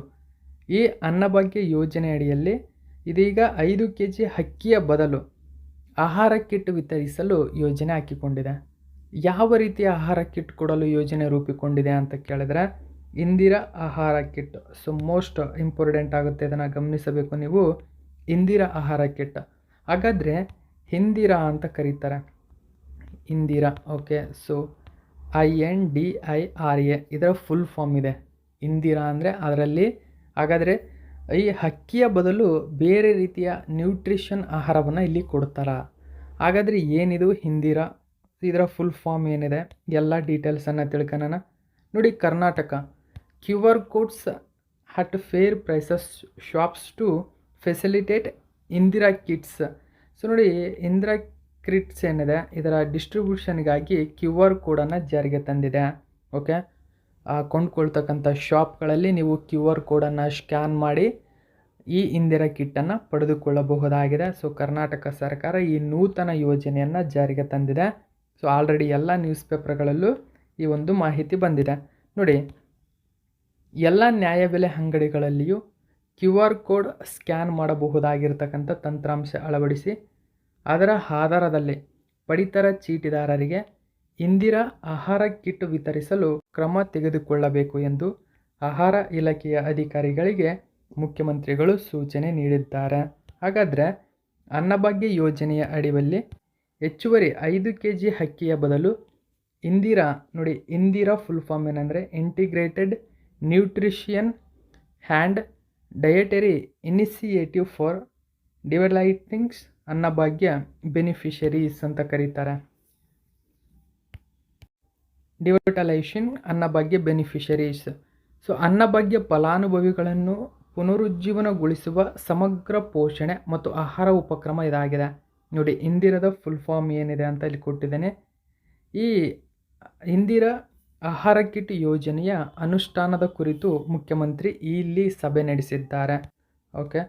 ಈ ಅನ್ನಭಾಗ್ಯ ಯೋಜನೆ ಅಡಿಯಲ್ಲಿ ಇದೀಗ 5 kg ಅಕ್ಕಿಯ ಬದಲು ಆಹಾರ ಕಿಟ್ ವಿತರಿಸಲು ಯೋಜನೆ ಹಾಕಿಕೊಂಡಿದೆ. ಯಾವ ರೀತಿಯ ಆಹಾರ ಕಿಟ್ ಕೊಡಲು ಯೋಜನೆ ರೂಪಿಕೊಂಡಿದೆ ಅಂತ ಕೇಳಿದ್ರೆ ಇಂದಿರಾ ಆಹಾರ ಕಿಟ್. ಸೊ ಮೋಸ್ಟ್ ಇಂಪಾರ್ಟೆಂಟ್ ಆಗುತ್ತೆ, ಇದನ್ನು ಗಮನಿಸಬೇಕು ನೀವು. ಇಂದಿರಾ ಆಹಾರ ಕಿಟ್, ಹಾಗಾದರೆ ಇಂದಿರಾ ಅಂತ ಕರೀತಾರೆ, ಇಂದಿರಾ. ಓಕೆ, ಸೊ INDIRA ಇದರ ಫುಲ್ ಫಾರ್ಮ್ ಇದೆ. ಇಂದಿರಾ ಅಂದರೆ ಅದರಲ್ಲಿ, ಹಾಗಾದರೆ ಈ ಅಕ್ಕಿಯ ಬದಲು ಬೇರೆ ರೀತಿಯ ನ್ಯೂಟ್ರಿಷನ್ ಆಹಾರವನ್ನು ಇಲ್ಲಿ ಕೊಡ್ತಾರ. ಹಾಗಾದರೆ ಏನಿದು ಇಂದಿರಾ, ಇದರ ಫುಲ್ ಫಾರ್ಮ್ ಏನಿದೆ ಎಲ್ಲ ಡೀಟೇಲ್ಸನ್ನು ತಿಳ್ಕೊಳ್ಳೋಣ. ನೋಡಿ, Karnataka QR codes at fair prices shops to facilitate Indira kits. So ನೋಡಿ, ಇಂದಿರಾ ಕಿಟ್ಸ್ ಏನಿದೆ ಇದರ ಡಿಸ್ಟ್ರಿಬ್ಯೂಷನ್ಗಾಗಿ QR ಕೋಡನ್ನು ಜಾರಿಗೆ ತಂದಿದೆ. ಓಕೆ, ಕೊಂಡ್ಕೊಳ್ತಕ್ಕಂಥ ಶಾಪ್ಗಳಲ್ಲಿ ನೀವು QR ಕೋಡನ್ನು ಸ್ಕ್ಯಾನ್ ಮಾಡಿ ಈ ಇಂದಿರಾ ಕಿಟ್ಟನ್ನು ಪಡೆದುಕೊಳ್ಳಬಹುದಾಗಿದೆ. ಸೊ ಕರ್ನಾಟಕ ಸರ್ಕಾರ ಈ ನೂತನ ಯೋಜನೆಯನ್ನು ಜಾರಿಗೆ ತಂದಿದೆ. ಸೊ ಆಲ್ರೆಡಿ ಎಲ್ಲ ನ್ಯೂಸ್ ಪೇಪರ್ಗಳಲ್ಲೂ ಈ ಒಂದು ಮಾಹಿತಿ ಬಂದಿದೆ. ನೋಡಿ, ಎಲ್ಲ ನ್ಯಾಯಬೆಲೆ ಅಂಗಡಿಗಳಲ್ಲಿಯೂ QR ಕೋಡ್ ಸ್ಕ್ಯಾನ್ ಮಾಡಬಹುದಾಗಿರ್ತಕ್ಕಂಥ ತಂತ್ರಾಂಶ ಅಳವಡಿಸಿ ಅದರ ಆಧಾರದಲ್ಲಿ ಪಡಿತರ ಚೀಟಿದಾರರಿಗೆ ಇಂದಿರಾ ಆಹಾರ ಕಿಟ್ ವಿತರಿಸಲು ಕ್ರಮ ತೆಗೆದುಕೊಳ್ಳಬೇಕು ಎಂದು ಆಹಾರ ಇಲಾಖೆಯ ಅಧಿಕಾರಿಗಳಿಗೆ ಮುಖ್ಯಮಂತ್ರಿಗಳು ಸೂಚನೆ ನೀಡಿದ್ದಾರೆ. ಹಾಗಾದರೆ ಅನ್ನಭಾಗ್ಯ ಯೋಜನೆಯ ಅಡಿಯಲ್ಲಿ ಹೆಚ್ಚುವರಿ 5 kg ಅಕ್ಕಿಯ ಬದಲು ಇಂದಿರಾ, ನೋಡಿ ಇಂದಿರಾ ಫುಲ್ ಫಾರ್ಮ್ ಏನಂದರೆ integrated nutrition and dietary initiative for developing Annabhagya beneficiaries ಅಂತ ಕರೀತಾರೆ. Revitalisation Annabhagya beneficiaries. So Annabhagya ಫಲಾನುಭವಿಗಳನ್ನು ಪುನರುಜ್ಜೀವನಗೊಳಿಸುವ ಸಮಗ್ರ ಪೋಷಣೆ ಮತ್ತು ಆಹಾರ ಉಪಕ್ರಮ ಇದಾಗಿದೆ. ನೋಡಿ ಇಂದಿರದ ಫುಲ್ ಫಾರ್ಮ್ ಏನಿದೆ ಅಂತ ಇಲ್ಲಿ ಕೊಟ್ಟಿದ್ದೇನೆ. ಈ ಇಂದಿರಾ ಆಹಾರ ಕಿಟ್ ಯೋಜನೆಯ ಅನುಷ್ಠಾನದ ಕುರಿತು ಮುಖ್ಯಮಂತ್ರಿ ಇಲ್ಲಿ ಸಭೆ ನಡೆಸಿದ್ದಾರೆ. ಓಕೆ,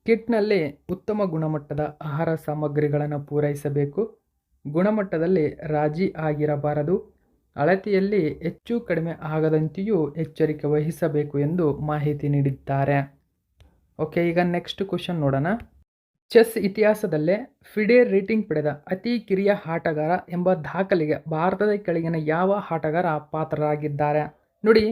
ಕಿಟ್ನಲ್ಲಿ ಉತ್ತಮ ಗುಣಮಟ್ಟದ ಆಹಾರ ಸಾಮಗ್ರಿಗಳನ್ನು ಪೂರೈಸಬೇಕು, ಗುಣಮಟ್ಟದಲ್ಲಿ ರಾಜಿ ಆಗಿರಬಾರದು, ಅಳತೆಯಲ್ಲಿ ಹೆಚ್ಚು ಕಡಿಮೆ ಆಗದಂತೆಯೂ ಎಚ್ಚರಿಕೆ ವಹಿಸಬೇಕು ಎಂದು ಮಾಹಿತಿ ನೀಡಿದ್ದಾರೆ. ಓಕೆ, ಈಗ ನೆಕ್ಸ್ಟ್ ಕ್ವಶನ್ ನೋಡೋಣ. ಚೆಸ್ ಇತಿಹಾಸದಲ್ಲೇ ಫಿಡೆ ರೇಟಿಂಗ್ ಪಡೆದ ಅತಿ ಕಿರಿಯ ಆಟಗಾರ ಎಂಬ ದಾಖಲೆಗೆ ಭಾರತದ ಕೆಳಗಿನ ಯಾವ ಆಟಗಾರ ಪಾತ್ರರಾಗಿದ್ದಾರೆ? ನೋಡಿ,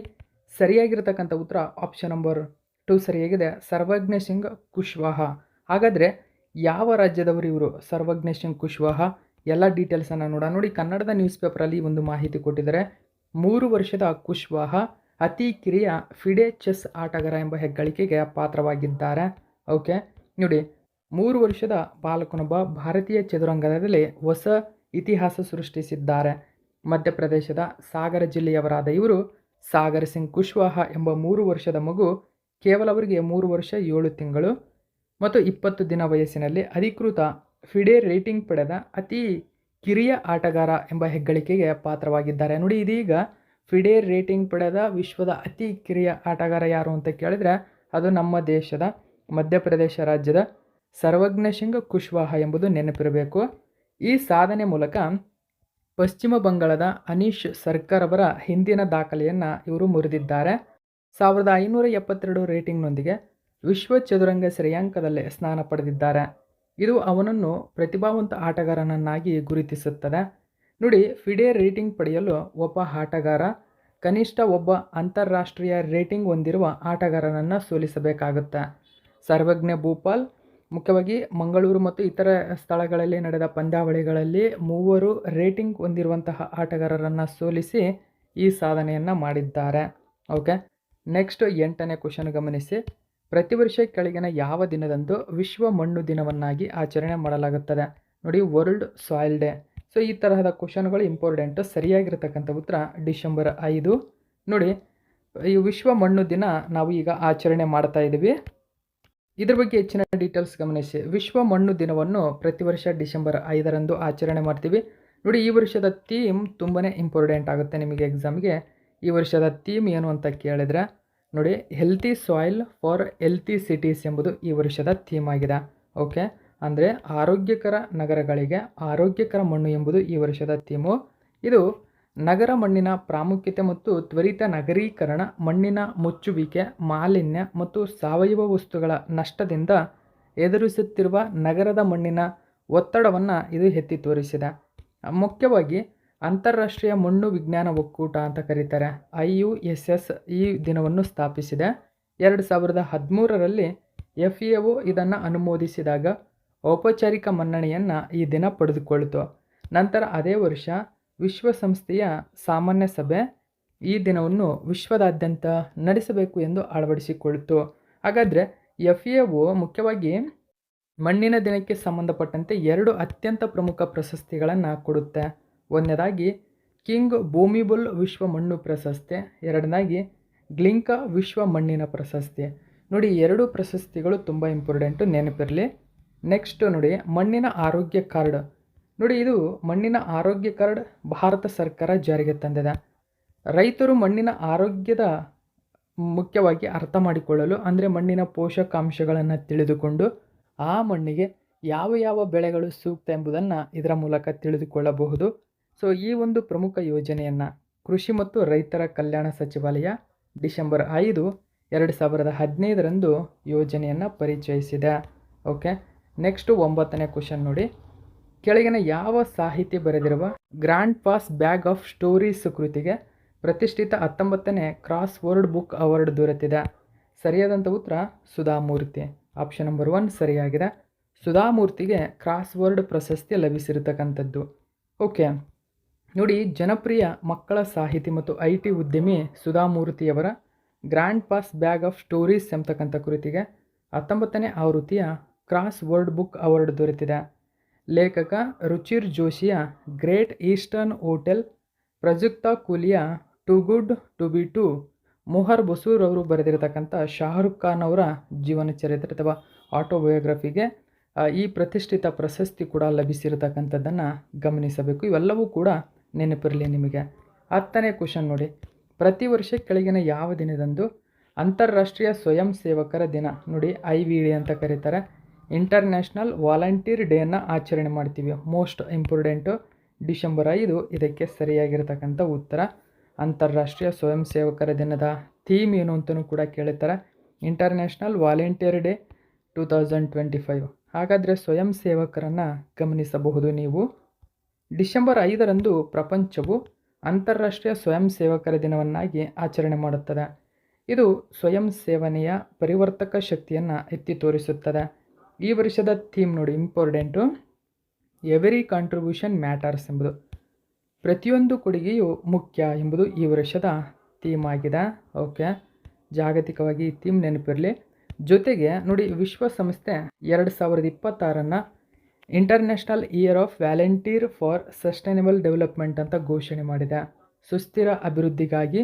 ಸರಿಯಾಗಿರ್ತಕ್ಕಂಥ ಉತ್ತರ ಆಪ್ಷನ್ ನಂಬರ್ 2 ಸರಿಯಾಗಿದೆ, ಸರ್ವಜ್ಞ ಸಿಂಗ್ ಕುಶ್ವಾಹಾ. ಹಾಗಾದರೆ ಯಾವ ರಾಜ್ಯದವರು ಇವರು ಸರ್ವಜ್ಞ ಸಿಂಗ್ ಕುಶ್ವಾಹಾ? ಎಲ್ಲ ಡೀಟೇಲ್ಸನ್ನು ನೋಡೋಣ. ನೋಡಿ, ಕನ್ನಡದ ನ್ಯೂಸ್ ಪೇಪರಲ್ಲಿ ಒಂದು ಮಾಹಿತಿ ಕೊಟ್ಟಿದ್ದಾರೆ. 3 ವರ್ಷದ ಕುಶ್ವಾಹಾ ಅತಿ ಕಿರಿಯ ಫಿಡೆ ಚೆಸ್ ಆಟಗಾರ ಎಂಬ ಹೆಗ್ಗಳಿಕೆಗೆ ಪಾತ್ರವಾಗಿದ್ದಾರೆ. ಓಕೆ, ನೋಡಿ 3 ವರ್ಷದ ಬಾಲಕನೊಬ್ಬ ಭಾರತೀಯ ಚದುರಂಗದಲ್ಲಿ ಹೊಸ ಇತಿಹಾಸ ಸೃಷ್ಟಿಸಿದ್ದಾರೆ. ಮಧ್ಯಪ್ರದೇಶದ ಸಾಗರ ಜಿಲ್ಲೆಯವರಾದ ಇವರು ಸಾಗರ್ ಸಿಂಗ್ ಕುಶ್ವಾಹಾ ಎಂಬ 3 ವರ್ಷದ ಮಗು ಕೇವಲ ಅವರಿಗೆ 3 ವರ್ಷ 7 ತಿಂಗಳು ಮತ್ತು 20 ದಿನ ವಯಸ್ಸಿನಲ್ಲಿ ಅಧಿಕೃತ ಫಿಡೆ ರೇಟಿಂಗ್ ಪಡೆದ ಅತಿ ಕಿರಿಯ ಆಟಗಾರ ಎಂಬ ಹೆಗ್ಗಳಿಕೆಗೆ ಪಾತ್ರವಾಗಿದ್ದಾರೆ. ನೋಡಿ, ಇದೀಗ ಫಿಡೆ ರೇಟಿಂಗ್ ಪಡೆದ ವಿಶ್ವದ ಅತಿ ಕಿರಿಯ ಆಟಗಾರ ಯಾರು ಅಂತ ಕೇಳಿದರೆ ಅದು ನಮ್ಮ ದೇಶದ ಮಧ್ಯಪ್ರದೇಶ ರಾಜ್ಯದ ಸರ್ವಜ್ಞ ಸಿಂಗ್ ಕುಶ್ವಾಹಾ ಎಂಬುದು ನೆನಪಿರಬೇಕು. ಈ ಸಾಧನೆ ಮೂಲಕ ಪಶ್ಚಿಮ ಬಂಗಾಳದ ಅನೀಶ್ ಸರ್ಕಾರ್ ಅವರ ಹಿಂದಿನ ದಾಖಲೆಯನ್ನು ಇವರು ಮುರಿದಿದ್ದಾರೆ. 1572 ರೇಟಿಂಗ್ನೊಂದಿಗೆ ವಿಶ್ವ ಚದುರಂಗ ಶ್ರೇಯಾಂಕದಲ್ಲಿ ಸ್ಥಾನ ಪಡೆದಿದ್ದಾರೆ. ಇದು ಅವನನ್ನು ಪ್ರತಿಭಾವಂತ ಆಟಗಾರನನ್ನಾಗಿ ಗುರುತಿಸುತ್ತದೆ. ನೋಡಿ, ಫಿಡೆ ರೇಟಿಂಗ್ ಪಡೆಯಲು ಒಬ್ಬ ಆಟಗಾರ ಕನಿಷ್ಠ ಒಬ್ಬ ಅಂತಾರಾಷ್ಟ್ರೀಯ ರೇಟಿಂಗ್ ಹೊಂದಿರುವ ಆಟಗಾರನನ್ನು ಸೋಲಿಸಬೇಕಾಗುತ್ತೆ. ಸರ್ವಜ್ಞ ಭೂಪಾಲ್ ಮುಖ್ಯವಾಗಿ ಮಂಗಳೂರು ಮತ್ತು ಇತರ ಸ್ಥಳಗಳಲ್ಲಿ ನಡೆದ ಪಂದ್ಯಾವಳಿಗಳಲ್ಲಿ 3 ರೇಟಿಂಗ್ ಹೊಂದಿರುವಂತಹ ಆಟಗಾರರನ್ನು ಸೋಲಿಸಿ ಈ ಸಾಧನೆಯನ್ನು ಮಾಡಿದ್ದಾರೆ. ಓಕೆ, ನೆಕ್ಸ್ಟ್ 8ನೇ ಕ್ವಶನ್ ಗಮನಿಸಿ. ಪ್ರತಿ ವರ್ಷ ಕೆಳಗಿನ ಯಾವ ದಿನದಂದು ವಿಶ್ವ ಮಣ್ಣು ದಿನವನ್ನಾಗಿ ಆಚರಣೆ ಮಾಡಲಾಗುತ್ತದೆ? ನೋಡಿ, ವರ್ಲ್ಡ್ ಸಾಯಿಲ್ ಡೇ. ಸೊ ಈ ತರಹದ ಕ್ವಶನ್ಗಳು ಇಂಪಾರ್ಟೆಂಟು. ಸರಿಯಾಗಿರ್ತಕ್ಕಂಥ ಉತ್ತರ ಡಿಸೆಂಬರ್ 5. ನೋಡಿ, ಈ ವಿಶ್ವ ಮಣ್ಣು ದಿನ ನಾವು ಈಗ ಆಚರಣೆ ಮಾಡ್ತಾ ಇದ್ದೀವಿ. ಇದ್ರ ಬಗ್ಗೆ ಹೆಚ್ಚಿನ ಡೀಟೇಲ್ಸ್ ಗಮನಿಸಿ. ವಿಶ್ವ ಮಣ್ಣು ದಿನವನ್ನು ಪ್ರತಿ ವರ್ಷ ಡಿಸೆಂಬರ್ 5ರಂದು ಆಚರಣೆ ಮಾಡ್ತೀವಿ. ನೋಡಿ, ಈ ವರ್ಷದ ಥೀಮ್ ತುಂಬಾ ಇಂಪಾರ್ಟೆಂಟ್ ಆಗುತ್ತೆ ನಿಮಗೆ ಎಕ್ಸಾಮ್ಗೆ. ಈ ವರ್ಷದ ಥೀಮ್ ಏನು ಅಂತ ಕೇಳಿದರೆ ನೋಡಿ, healthy soil for healthy cities ಎಂಬುದು ಈ ವರ್ಷದ ಥೀಮ್ ಆಗಿದೆ. ಓಕೆ, ಅಂದರೆ ಆರೋಗ್ಯಕರ ನಗರಗಳಿಗೆ ಆರೋಗ್ಯಕರ ಮಣ್ಣು ಎಂಬುದು ಈ ವರ್ಷದ ಥೀಮು. ಇದು ನಗರ ಮಣ್ಣಿನ ಪ್ರಾಮುಖ್ಯತೆ ಮತ್ತು ತ್ವರಿತ ನಗರೀಕರಣ, ಮಣ್ಣಿನ ಮುಚ್ಚುವಿಕೆ, ಮಾಲಿನ್ಯ ಮತ್ತು ಸಾವಯವ ವಸ್ತುಗಳ ನಷ್ಟದಿಂದ ಎದುರಿಸುತ್ತಿರುವ ನಗರದ ಮಣ್ಣಿನ ಒತ್ತಡವನ್ನು ಇದು ಎತ್ತಿ ತೋರಿಸಿದೆ. ಮುಖ್ಯವಾಗಿ ಅಂತಾರಾಷ್ಟ್ರೀಯ ಮಣ್ಣು ವಿಜ್ಞಾನ ಒಕ್ಕೂಟ ಅಂತ ಕರೀತಾರೆ, IUSS ಈ ದಿನವನ್ನು ಸ್ಥಾಪಿಸಿದೆ. 2013ರಲ್ಲಿ FAO ಇದನ್ನು ಅನುಮೋದಿಸಿದಾಗ ಔಪಚಾರಿಕ ಮನ್ನಣೆಯನ್ನು ಈ ದಿನ ಪಡೆದುಕೊಳ್ತು. ನಂತರ ಅದೇ ವರ್ಷ ವಿಶ್ವಸಂಸ್ಥೆಯ ಸಾಮಾನ್ಯ ಸಭೆ ಈ ದಿನವನ್ನು ವಿಶ್ವದಾದ್ಯಂತ ನಡೆಸಬೇಕು ಎಂದು ಅಳವಡಿಸಿಕೊಳ್ತು. ಹಾಗಾದರೆ FAO ಮುಖ್ಯವಾಗಿ ಮಣ್ಣಿನ ದಿನಕ್ಕೆ ಸಂಬಂಧಪಟ್ಟಂತೆ 2 ಅತ್ಯಂತ ಪ್ರಮುಖ ಪ್ರಶಸ್ತಿಗಳನ್ನು ಕೊಡುತ್ತೆ. ಒಂದನೇದಾಗಿ ಕಿಂಗ್ ಭೂಮಿಬುಲ್ ವಿಶ್ವ ಮಣ್ಣು ಪ್ರಶಸ್ತಿ, ಎರಡನೇದಾಗಿ ಗ್ಲಿಂಕಾ ವಿಶ್ವ ಮಣ್ಣಿನ ಪ್ರಶಸ್ತಿ. ನೋಡಿ, 2 ಪ್ರಶಸ್ತಿಗಳು ತುಂಬ ಇಂಪಾರ್ಟೆಂಟು, ನೆನಪಿರಲಿ. ನೆಕ್ಸ್ಟ್ ನೋಡಿ, ಮಣ್ಣಿನ ಆರೋಗ್ಯ ಕಾರ್ಡ್. ನೋಡಿ, ಇದು ಮಣ್ಣಿನ ಆರೋಗ್ಯ ಕಾರ್ಡ್ ಭಾರತ ಸರ್ಕಾರ ಜಾರಿಗೆ ತಂದಿದೆ. ರೈತರು ಮಣ್ಣಿನ ಆರೋಗ್ಯದ ಮುಖ್ಯವಾಗಿ ಅರ್ಥ ಮಾಡಿಕೊಳ್ಳಲು, ಅಂದರೆ ಮಣ್ಣಿನ ಪೋಷಕಾಂಶಗಳನ್ನು ತಿಳಿದುಕೊಂಡು ಆ ಮಣ್ಣಿಗೆ ಯಾವ ಯಾವ ಬೆಳೆಗಳು ಸೂಕ್ತ ಎಂಬುದನ್ನು ಇದರ ಮೂಲಕ ತಿಳಿದುಕೊಳ್ಳಬಹುದು. ಸೊ ಈ ಒಂದು ಪ್ರಮುಖ ಯೋಜನೆಯನ್ನು ಕೃಷಿ ಮತ್ತು ರೈತರ ಕಲ್ಯಾಣ ಸಚಿವಾಲಯ ಡಿಸೆಂಬರ್ 5, 2015ರಂದು ಯೋಜನೆಯನ್ನು ಪರಿಚಯಿಸಿದೆ. ಓಕೆ, ನೆಕ್ಸ್ಟು 9ನೇ ಕ್ವಶನ್ ನೋಡಿ. ಕೆಳಗಿನ ಯಾವ ಸಾಹಿತಿ ಬರೆದಿರುವ grandpa's bag of stories ಕೃತಿಗೆ ಪ್ರತಿಷ್ಠಿತ 19ನೇ ಕ್ರಾಸ್ ವರ್ಡ್ ಬುಕ್ ಅವಾರ್ಡ್ ದೊರೆತಿದೆ? ಸರಿಯಾದಂಥ ಉತ್ತರ ಸುಧಾಮೂರ್ತಿ. ಆಪ್ಷನ್ ನಂಬರ್ 1 ಸರಿಯಾಗಿದೆ. ಸುಧಾಮೂರ್ತಿಗೆ ಕ್ರಾಸ್ವರ್ಡ್ ಪ್ರಶಸ್ತಿ ಲಭಿಸಿರತಕ್ಕಂಥದ್ದು. ಓಕೆ, ನೋಡಿ, ಜನಪ್ರಿಯ ಮಕ್ಕಳ ಸಾಹಿತಿ ಮತ್ತು IT ಉದ್ಯಮಿ ಸುಧಾಮೂರ್ತಿಯವರ grandpa's bag of stories ಎಂಬತಕ್ಕಂಥ ಕೃತಿಗೆ 19ನೇ ಆವೃತ್ತಿಯ ಕ್ರಾಸ್ ವರ್ಡ್ ಬುಕ್ ಅವಾರ್ಡ್ ದೊರೆತಿದೆ. ಲೇಖಕ ರುಚಿರ್ ಜೋಶಿಯ ಗ್ರೇಟ್ ಈಸ್ಟರ್ನ್ ಹೋಟೆಲ್, ಪ್ರಜುಕ್ತಾ ಕೂಲಿಯ too good to be true, Mohar Basu ಅವರು ಬರೆದಿರತಕ್ಕಂಥ ಶಾರುಖ್ ಖಾನ್ ಅವರ ಜೀವನ ಚರಿತ್ರೆ ಅಥವಾ ಆಟೋಬಯೋಗ್ರಫಿಗೆ ಈ ಪ್ರತಿಷ್ಠಿತ ಪ್ರಶಸ್ತಿ ಕೂಡ ಲಭಿಸಿರತಕ್ಕಂಥದ್ದನ್ನು ಗಮನಿಸಬೇಕು. ಇವೆಲ್ಲವೂ ಕೂಡ ನೆನಪಿರಲಿ ನಿಮಗೆ. 10ನೇ ಕ್ವಶನ್ ನೋಡಿ, ಪ್ರತಿ ವರ್ಷ ಕೆಳಗಿನ ಯಾವ ದಿನದಂದು ಅಂತಾರಾಷ್ಟ್ರೀಯ ಸ್ವಯಂ ಸೇವಕರ ದಿನ, ನೋಡಿ IVD ಅಂತ ಕರೀತಾರೆ, ಇಂಟರ್ನ್ಯಾಷನಲ್ ವಾಲಂಟಿಯರ್ ಡೇಯನ್ನು ಆಚರಣೆ ಮಾಡ್ತೀವಿ? ಮೋಸ್ಟ್ ಇಂಪಾರ್ಟೆಂಟು ಡಿಸೆಂಬರ್ 5 ಇದಕ್ಕೆ ಸರಿಯಾಗಿರ್ತಕ್ಕಂಥ ಉತ್ತರ. ಅಂತಾರಾಷ್ಟ್ರೀಯ ಸ್ವಯಂ ಸೇವಕರ ದಿನದ ಥೀಮ್ ಏನು ಅಂತಲೂ ಕೂಡ ಕೇಳುತ್ತಾರೆ, ಇಂಟರ್ನ್ಯಾಷನಲ್ ವಾಲಂಟಿಯರ್ ಡೇ 2025. ಹಾಗಾದರೆ ಸ್ವಯಂ ಸೇವಕರನ್ನು ಗಮನಿಸಬಹುದು ನೀವು. ಡಿಸೆಂಬರ್ 5ರಂದು ಪ್ರಪಂಚವು ಅಂತಾರಾಷ್ಟ್ರೀಯ ಸ್ವಯಂ ಸೇವಕರ ದಿನವನ್ನಾಗಿ ಆಚರಣೆ ಮಾಡುತ್ತದೆ. ಇದು ಸ್ವಯಂ ಸೇವನೆಯ ಪರಿವರ್ತಕ ಶಕ್ತಿಯನ್ನು ಎತ್ತಿ ತೋರಿಸುತ್ತದೆ. ಈ ವರ್ಷದ ಥೀಮ್ ನೋಡಿ, ಇಂಪಾರ್ಟೆಂಟು, ಎವರಿ ಕಾಂಟ್ರಿಬ್ಯೂಷನ್ ಮ್ಯಾಟರ್ಸ್ ಎಂಬುದು, ಪ್ರತಿಯೊಂದು ಕೊಡುಗೆಯು ಮುಖ್ಯ ಎಂಬುದು ಈ ವರ್ಷದ ಥೀಮ್ ಆಗಿದೆ. ಓಕೆ, ಜಾಗತಿಕವಾಗಿ ಈ ಥೀಮ್ ನೆನಪಿರಲಿ. ಜೊತೆಗೆ ನೋಡಿ, ವಿಶ್ವಸಂಸ್ಥೆ 2026 international year of volunteer for sustainable development ಅಂತ ಘೋಷಣೆ ಮಾಡಿದೆ. ಸುಸ್ಥಿರ ಅಭಿವೃದ್ಧಿಗಾಗಿ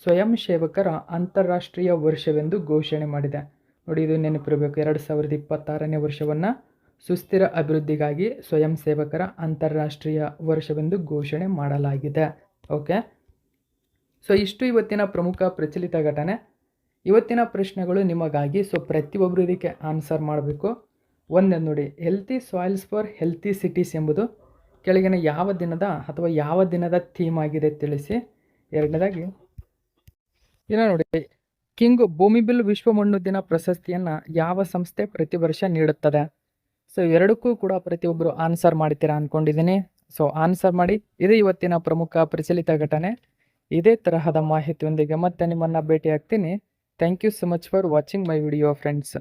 ಸ್ವಯಂ ಸೇವಕರ ಅಂತಾರಾಷ್ಟ್ರೀಯ ವರ್ಷವೆಂದು ಘೋಷಣೆ ಮಾಡಿದೆ. ನೋಡಿ, ಇದು ನೆನಪಿರಬೇಕು. 2026ನೇ ವರ್ಷವನ್ನು ಸುಸ್ಥಿರ ಅಭಿವೃದ್ಧಿಗಾಗಿ ಸ್ವಯಂ ಸೇವಕರ ಅಂತಾರಾಷ್ಟ್ರೀಯ ವರ್ಷವೆಂದು ಘೋಷಣೆ ಮಾಡಲಾಗಿದೆ. ಓಕೆ, ಸೊ ಇಷ್ಟು ಇವತ್ತಿನ ಪ್ರಮುಖ ಪ್ರಚಲಿತ ಘಟನೆ. ಇವತ್ತಿನ ಪ್ರಶ್ನೆಗಳು ನಿಮಗಾಗಿ. ಸೊ ಪ್ರತಿಯೊಬ್ಬರು ಇದಕ್ಕೆ ಆನ್ಸರ್ ಮಾಡಬೇಕು. ಒಂದೇ ನೋಡಿ, healthy soils for healthy cities ಎಂಬುದು ಕೆಳಗಿನ ಯಾವ ದಿನದ ಅಥವಾ ಯಾವ ದಿನದ ಥೀಮ್ ಆಗಿದೆ ತಿಳಿಸಿ. ಎರಡನೇದಾಗಿ ಇನ್ನು ನೋಡಿ, ಕಿಂಗ್ ಭೂಮಿಬಿಲ್ ವಿಶ್ವ ಮಣ್ಣು ದಿನ ಪ್ರಶಸ್ತಿಯನ್ನು ಯಾವ ಸಂಸ್ಥೆ ಪ್ರತಿ ವರ್ಷ ನೀಡುತ್ತದೆ? ಸೊ ಎರಡಕ್ಕೂ ಕೂಡ ಪ್ರತಿಯೊಬ್ಬರು ಆನ್ಸರ್ ಮಾಡ್ತೀರಾ ಅಂದ್ಕೊಂಡಿದ್ದೀನಿ. ಸೊ ಆನ್ಸರ್ ಮಾಡಿ. ಇದು ಇವತ್ತಿನ ಪ್ರಮುಖ ಪ್ರಚಲಿತ ಘಟನೆ. ಇದೇ ತರಹದ ಮಾಹಿತಿಯೊಂದಿಗೆ ಮತ್ತೆ ನಿಮ್ಮನ್ನು ಭೇಟಿ ಆಗ್ತೀನಿ. Thank you so much for watching my video friends.